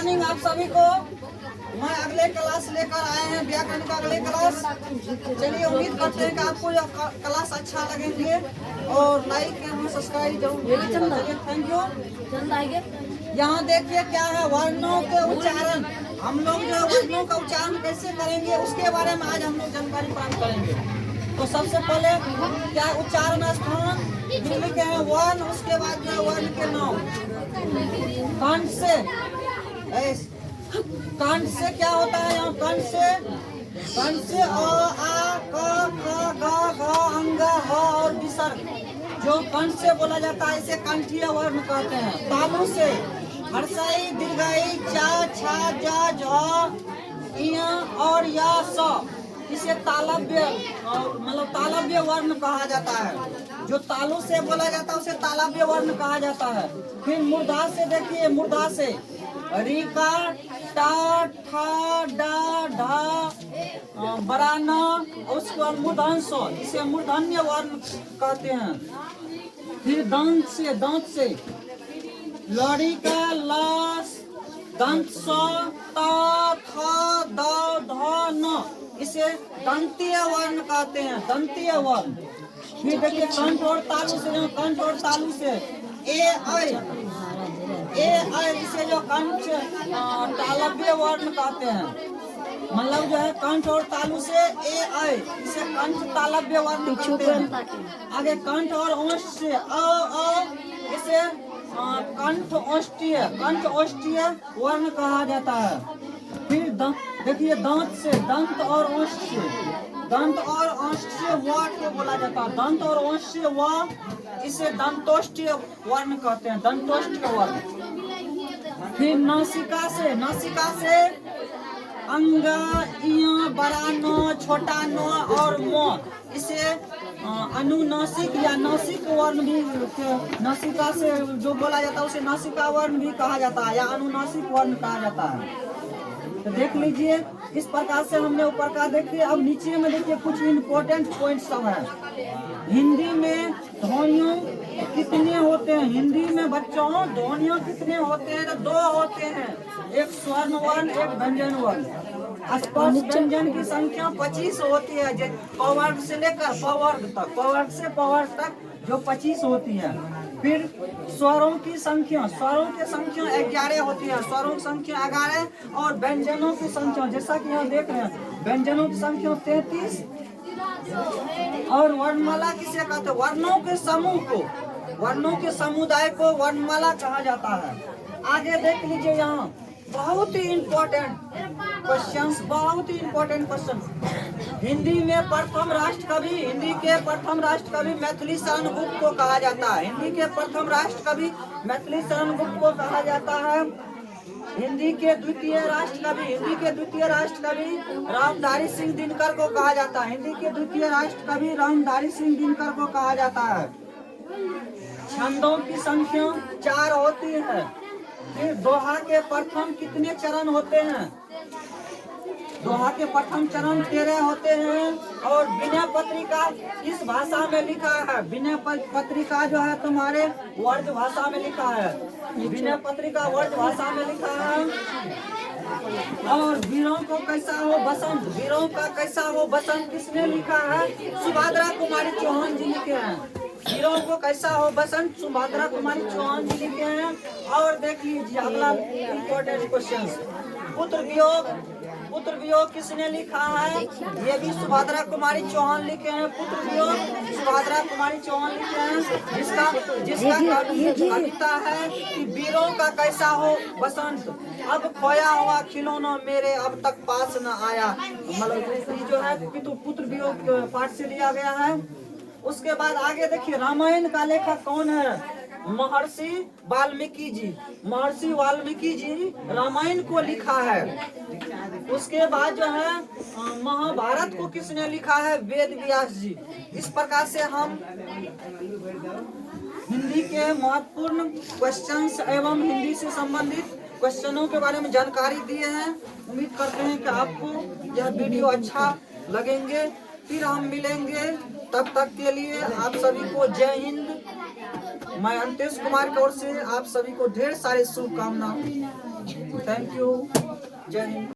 Morning आप सभी को। मैं अगले क्लास लेकर आए हैं व्याकरण का अगले क्लास। चलिए उम्मीद करते हैं कि आपको यह क्लास अच्छा लगेंगे और लाइक एवं सब्सक्राइब जरूर कीजिएगा। चलिए थैंक यू। यहाँ देखिए क्या है वर्णों के उच्चारण। हम लोग जो वर्णों का उच्चारण कैसे करेंगे उसके बारे में आज हम लोग जानकारी प्राप्त करेंगे। तो सबसे पहले क्या उच्चारण स्थान दिल्ली के हैं वर्ण, उसके बाद जो वर्ण के नाम। कंठ से क्या होता है यहाँ? कंठ से अ आ क ख ग घ अंग ह और विसर्ग जो कंठ से बोला जाता है इसे कंठीय वर्ण कहते हैं। तालु से हर्षई दीर्घई चा छा जा झ इय और या स इसे तालव्य मतलब तालव्य वर्ण कहा जाता है। जो तालु से बोला जाता है उसे तालव्य वर्ण कहा जाता है। फिर मूर्धा से देखिए, मूर्धा से रिका टा ठा डा ढा बड़ा न उसके बाद मूर्धन्य इसे मूर्धन्य वर्ण कहते हैं। फिर दांत से लड़िका लास दंत स ता थ द ध न इसे दंतीय वर्ण कहते हैं, दंतीय वर्ण। फिर देखिए कंठ और तालु से, जो कंठ और तालु से ए ऐ इसे जो कंठ तालव्य वर्ण कहते हैं। मतलब जो है कंठ और तालु से ए ऐ इसे कंठ तालव्य वर्ण कहते हैं। आगे कंठ और ओष्ठ से अ इसे कंठ ओष्ठीय वर्ण कहा जाता है। फिर देखिए दांत से, दंत और ओष्ठ से, दंत और ओष्ठ से व को बोला जाता है। दंत और ओष्ठ से व इसे दंतोष्ठीय वर्ण कहते हैं, दंतोष्ठीय वर्ण। फिर नासिका से अंग इया बड़ा न छोटा न और म इसे अनुनासिक या नासिक वर्ण भी, नासिका से जो बोला जाता है उसे नासिका वर्ण भी कहा जाता है या अनुनासिक वर्ण कहा जाता है। तो देख लीजिए इस प्रकार से हमने ऊपर का देखिए। अब नीचे में देखिए कुछ इम्पोर्टेंट पॉइंट सब है। हिंदी में ध्वनियों कितने होते हैं? हिंदी में बच्चों ध्वनियों कितने होते हैं? तो 2 होते हैं, एक स्वर्ण वर्ण एक व्यंजन वर्ण। स्पर्श व्यंजन की संख्या 25 होती है, पवर्ग से लेकर पवर्ग तक, पवर्ग से पवर्ग तक जो 25 होती है। फिर स्वरों की संख्या 11 होती है, स्वरों की संख्या 11 और व्यंजनों की संख्या जैसा कि यहाँ देख रहे हैं व्यंजनों की संख्या 33। और वर्णमाला किसे कहते हैं? वर्णों के समूह को, वर्णों के समुदाय को वर्णमाला कहा जाता है। आगे देख लीजिए यहाँ बहुत ही इम्पोर्टेंट क्वेश्चंस, बहुत ही इम्पोर्टेंट क्वेश्चन। हिंदी में प्रथम राष्ट्रकवि, हिंदी के प्रथम राष्ट्रकवि मैथिली शरण गुप्त को कहा जाता है। हिंदी के प्रथम राष्ट्रकवि मैथिली शरण गुप्त को कहा जाता है। हिंदी के द्वितीय राष्ट्रकवि रामधारी सिंह दिनकर को कहा जाता है। हिंदी के द्वितीय राष्ट्रकवि रामधारी सिंह दिनकर को कहा जाता है। छंदों की संख्या 4 होती है। फिर दोहा के प्रथम कितने चरण होते हैं? दोहा के प्रथम चरण 13 होते हैं। और विनय पत्रिका किस भाषा में लिखा है? विनय पत्रिका जो है तुम्हारे वर्ज भाषा में लिखा है, विनय पत्रिका वर्ज भाषा में लिखा है। और वीरों को कैसा हो बसंत, वीरों का कैसा हो बसंत किसने लिखा है? सुभद्रा कुमारी चौहान जी लिखे हैं। वीरों को कैसा हो बसंत सुभद्रा कुमारी चौहान जी लिखे हैं। और देख लीजिए अगला इम्पोर्टेंट क्वेश्चन, पुत्र वियोग किसने लिखा है? ये भी सुभद्रा कुमारी चौहान लिखे हैं। पुत्र वियोग सुभद्रा कुमारी चौहान लिखे हैं। जिसका कविता है कि वीरों का कैसा हो बसंत, अब खोया हुआ खिलौना मेरे अब तक पास न आया। मतलब जो है पुत्र वियोग पाठ से लिया गया है। उसके बाद आगे देखिए रामायण का लेखक कौन है? महर्षि वाल्मीकि जी। महर्षि वाल्मीकि जी रामायण को लिखा है। उसके बाद जो है महाभारत को किसने लिखा है? वेद व्यास जी। इस प्रकार से हम हिंदी के महत्वपूर्ण क्वेश्चंस एवं हिंदी से संबंधित क्वेश्चनों के बारे में जानकारी दिए हैं। उम्मीद करते हैं कि आपको यह वीडियो अच्छा लगेंगे। फिर हम मिलेंगे, तब तक के लिए आप सभी को जय हिंद, मैं अंतेश कुमार की ओर से आप सभी को ढेर सारी शुभकामनाएं। Thank you. जय हिंद।